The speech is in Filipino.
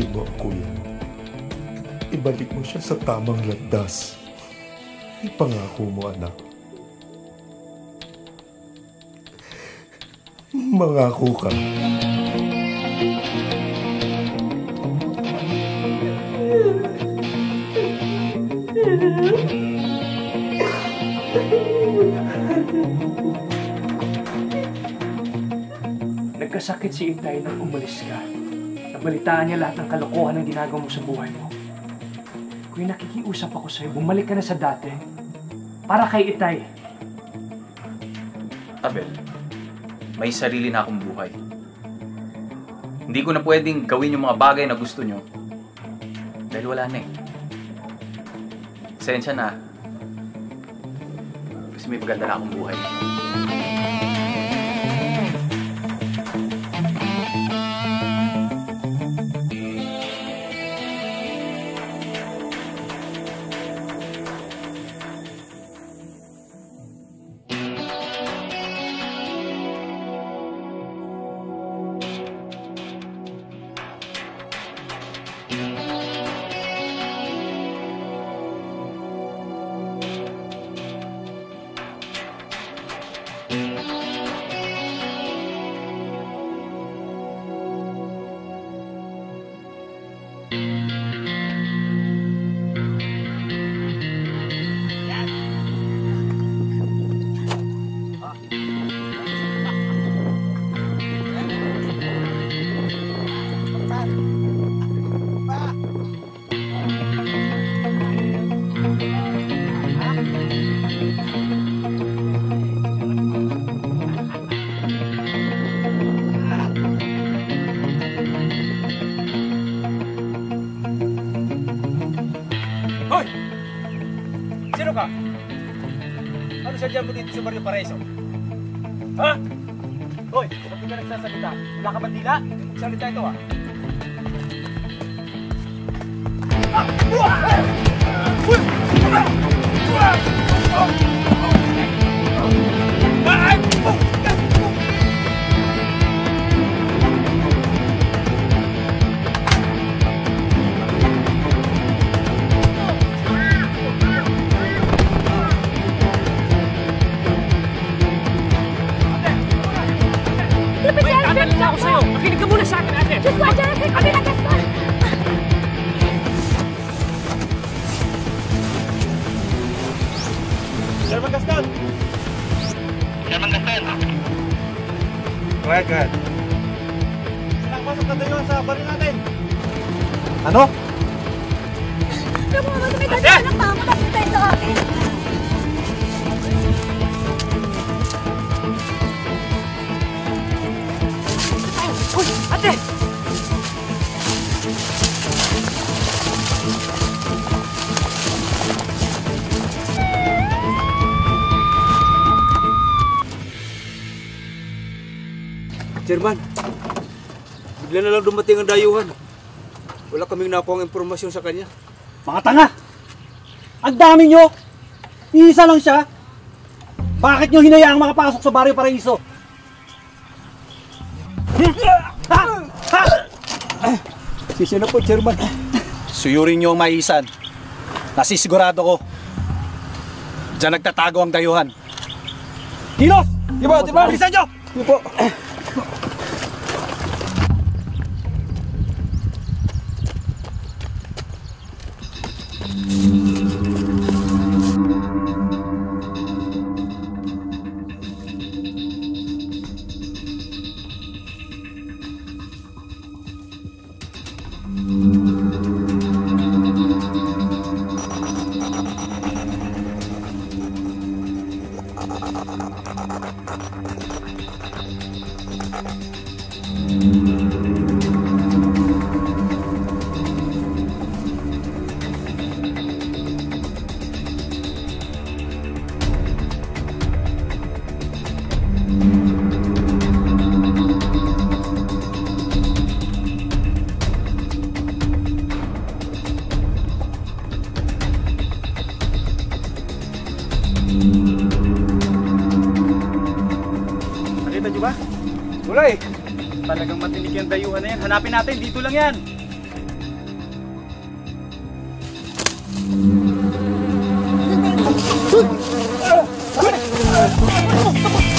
Tanggapin mo ang kuya mo. Ibalik mo siya sa tamang landas. Ipangako mo, anak. Mangako ka. Nagkasakit si Itay nang umalis ka. Nabalitaan niya lahat ng kalokohan ng ginagawa mo sa buhay mo. Kung nakikiusap ako sa'yo, bumalik ka na sa dati. Para kay Itay. Abel, may sarili na akong buhay. Hindi ko na pwedeng gawin yung mga bagay na gusto nyo. Dahil wala na eh. Pasensya na. Kasi may maganda na akong buhay. Hoy! Sino ka? Ano sadya mo dito sa Barrio Paraiso? Ha? Hoy, bakit ka nagsasalita? Wala ka bandila? Salita ito ha? Tatanong ako sa'yo! Makinig ka muna sa akin, ate! Just watch out! Kami na, Gaston! Sherman Gaston! Sherman Gaston! Go ahead. Pinakapasok na tayo sa baril natin! Ano? Naman, may dala ng mama kasi tayo sa akin! Uy! Ate! Chairman, bigla na lang dumating ang dayuhan. Wala kaming nakuha ang impormasyon sa kanya. Mga tanga! Ang dami nyo! Iisa lang siya! Bakit nyo hinayaang makapasok sa Barrio Paraiso? Sisi na po, Chairman. Suyurin nyo ang maisan. Nasisigurado ko. Diyan nagtatago ang dayuhan. Kilos! Diba? Bilisan nyo! Diba po? Nakita nyo ba? Wala eh. Talagang matinig yung dayuhan na yan. Hanapin natin, dito lang yan. Hoy!